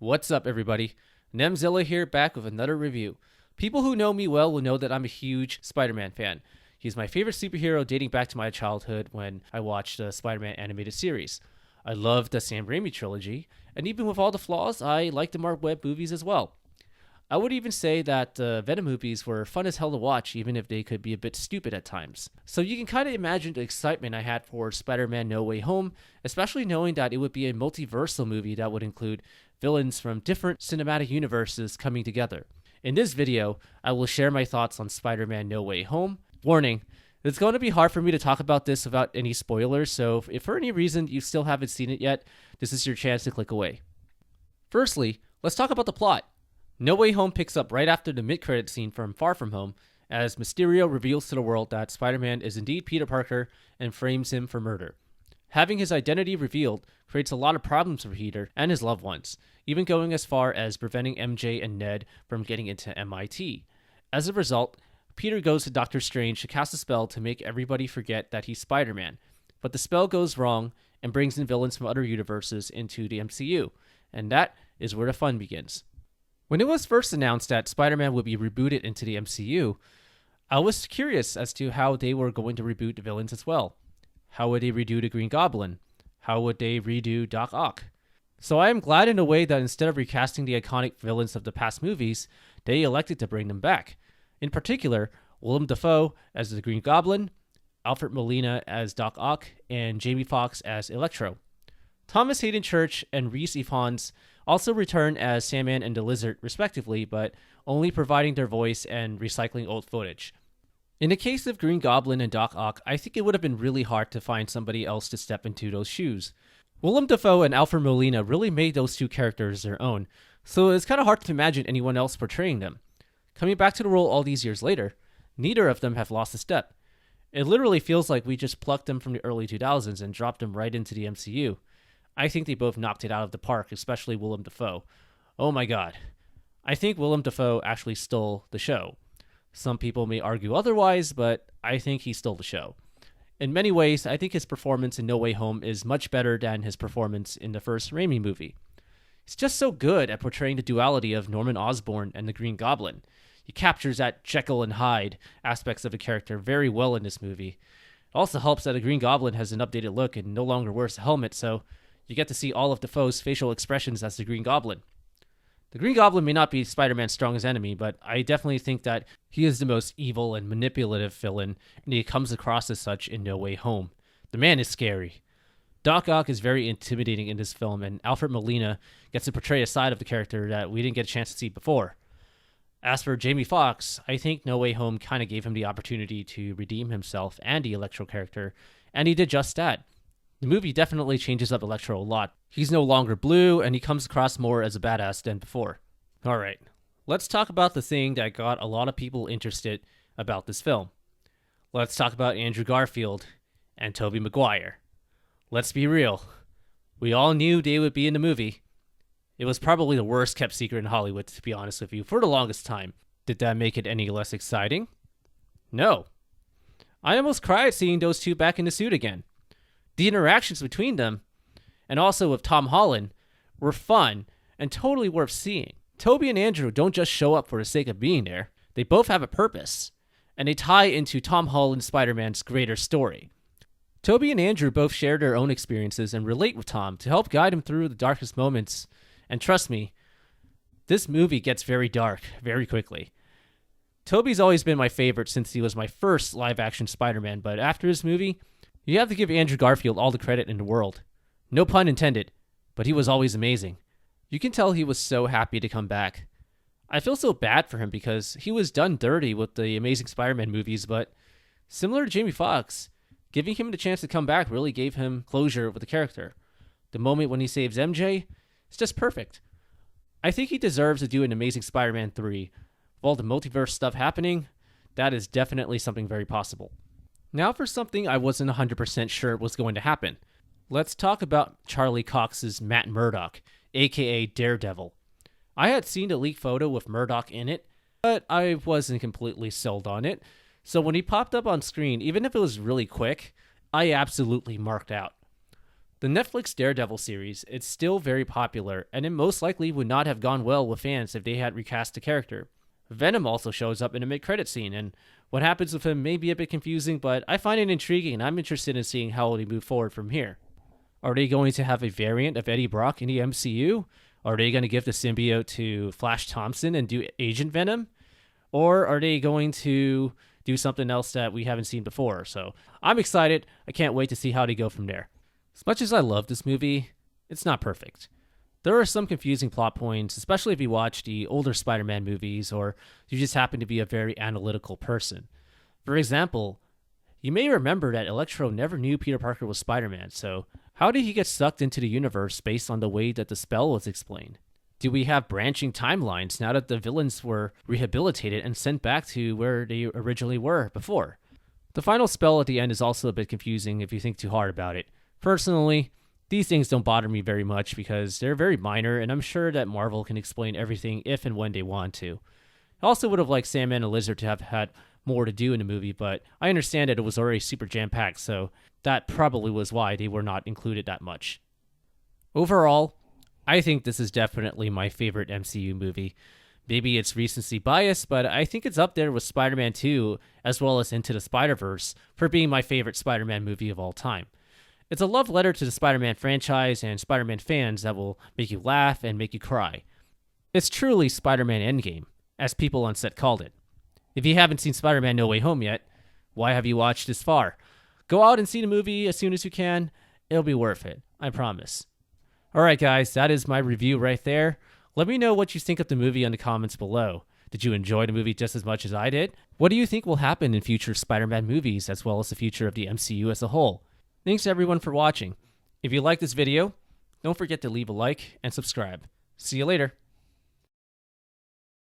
What's up, everybody? Nemzilla here, back with another review. People who know me well will know that I'm a huge Spider-Man fan. He's my favorite superhero dating back to my childhood when I watched the Spider-Man animated series. I love the Sam Raimi trilogy, and even with all the flaws, I like the Mark Webb movies as well. I would even say that the Venom movies were fun as hell to watch, even if they could be a bit stupid at times. So you can kind of imagine the excitement I had for Spider-Man No Way Home, especially knowing that it would be a multiversal movie that would include villains from different cinematic universes coming together. In this video, I will share my thoughts on Spider-Man No Way Home. Warning, it's going to be hard for me to talk about this without any spoilers, so if for any reason you still haven't seen it yet, this is your chance to click away. Firstly, let's talk about the plot. No Way Home picks up right after the mid-credit scene from Far From Home, as Mysterio reveals to the world that Spider-Man is indeed Peter Parker and frames him for murder. Having his identity revealed creates a lot of problems for Peter and his loved ones, even going as far as preventing MJ and Ned from getting into MIT. As a result, Peter goes to Doctor Strange to cast a spell to make everybody forget that he's Spider-Man, but the spell goes wrong and brings in villains from other universes into the MCU, and that is where the fun begins. When it was first announced that Spider-Man would be rebooted into the MCU, I was curious as to how they were going to reboot the villains as well. How would they redo the Green Goblin? How would they redo Doc Ock? So I am glad in a way that instead of recasting the iconic villains of the past movies, they elected to bring them back. In particular, Willem Dafoe as the Green Goblin, Alfred Molina as Doc Ock, and Jamie Foxx as Electro. Thomas Hayden Church and Rhys Ifans also return as Sandman and the Lizard, respectively, but only providing their voice and recycling old footage. In the case of Green Goblin and Doc Ock, I think it would have been really hard to find somebody else to step into those shoes. Willem Dafoe and Alfred Molina really made those two characters their own, so it's kind of hard to imagine anyone else portraying them. Coming back to the role all these years later, neither of them have lost a step. It literally feels like we just plucked them from the early 2000s and dropped them right into the MCU. I think they both knocked it out of the park, especially Willem Dafoe. Oh my god. I think Willem Dafoe actually stole the show. Some people may argue otherwise, but I think he stole the show. In many ways, I think his performance in No Way Home is much better than his performance in the first Raimi movie. He's just so good at portraying the duality of Norman Osborn and the Green Goblin. He captures that Jekyll and Hyde aspects of the character very well in this movie. It also helps that the Green Goblin has an updated look and no longer wears a helmet, so you get to see all of Dafoe's facial expressions as the Green Goblin. The Green Goblin may not be Spider-Man's strongest enemy, but I definitely think that he is the most evil and manipulative villain, and he comes across as such in No Way Home. The man is scary. Doc Ock is very intimidating in this film, and Alfred Molina gets to portray a side of the character that we didn't get a chance to see before. As for Jamie Foxx, I think No Way Home kind of gave him the opportunity to redeem himself and the Electro character, and he did just that. The movie definitely changes up Electro a lot. He's no longer blue, and he comes across more as a badass than before. Alright, let's talk about the thing that got a lot of people interested about this film. Let's talk about Andrew Garfield and Tobey Maguire. Let's be real. We all knew they would be in the movie. It was probably the worst kept secret in Hollywood, to be honest with you, for the longest time. Did that make it any less exciting? No. I almost cried seeing those two back in the suit again. The interactions between them, and also with Tom Holland, were fun and totally worth seeing. Tobey and Andrew don't just show up for the sake of being there. They both have a purpose, and they tie into Tom Holland Spider-Man's greater story. Tobey and Andrew both share their own experiences and relate with Tom to help guide him through the darkest moments. And trust me, this movie gets very dark very quickly. Tobey's always been my favorite since he was my first live-action Spider-Man, but after this movie, you have to give Andrew Garfield all the credit in the world. No pun intended, but he was always amazing. You can tell he was so happy to come back. I feel so bad for him because he was done dirty with the Amazing Spider-Man movies, but similar to Jamie Foxx, giving him the chance to come back really gave him closure with the character. The moment when he saves MJ, it's just perfect. I think he deserves to do an Amazing Spider-Man 3. With all the multiverse stuff happening, that is definitely something very possible. Now for something I wasn't 100% sure was going to happen. Let's talk about Charlie Cox's Matt Murdock, aka Daredevil. I had seen the leaked photo with Murdock in it, but I wasn't completely sold on it. So when he popped up on screen, even if it was really quick, I absolutely marked out. The Netflix Daredevil series is still very popular, and it most likely would not have gone well with fans if they had recast the character. Venom also shows up in a mid-credit scene, and what happens with him may be a bit confusing, but I find it intriguing and I'm interested in seeing how they move forward from here. Are they going to have a variant of Eddie Brock in the MCU? Are they going to give the symbiote to Flash Thompson and do Agent Venom? Or are they going to do something else that we haven't seen before? So I'm excited. I can't wait to see how they go from there. As much as I love this movie, it's not perfect. There are some confusing plot points, especially if you watch the older Spider-Man movies or you just happen to be a very analytical person. For example, you may remember that Electro never knew Peter Parker was Spider-Man, so how did he get sucked into the universe based on the way that the spell was explained? Do we have branching timelines now that the villains were rehabilitated and sent back to where they originally were before? The final spell at the end is also a bit confusing if you think too hard about it. Personally, these things don't bother me very much because they're very minor, and I'm sure that Marvel can explain everything if and when they want to. I also would have liked Sandman and Lizard to have had more to do in the movie, but I understand that it was already super jam-packed, so that probably was why they were not included that much. Overall, I think this is definitely my favorite MCU movie. Maybe it's recency bias, but I think it's up there with Spider-Man 2 as well as Into the Spider-Verse for being my favorite Spider-Man movie of all time. It's a love letter to the Spider-Man franchise and Spider-Man fans that will make you laugh and make you cry. It's truly Spider-Man Endgame, as people on set called it. If you haven't seen Spider-Man No Way Home yet, why have you watched this far? Go out and see the movie as soon as you can. It'll be worth it, I promise. Alright guys, that is my review right there. Let me know what you think of the movie in the comments below. Did you enjoy the movie just as much as I did? What do you think will happen in future Spider-Man movies as well as the future of the MCU as a whole? Thanks everyone for watching. If you like this video, don't forget to leave a like and subscribe. See you later.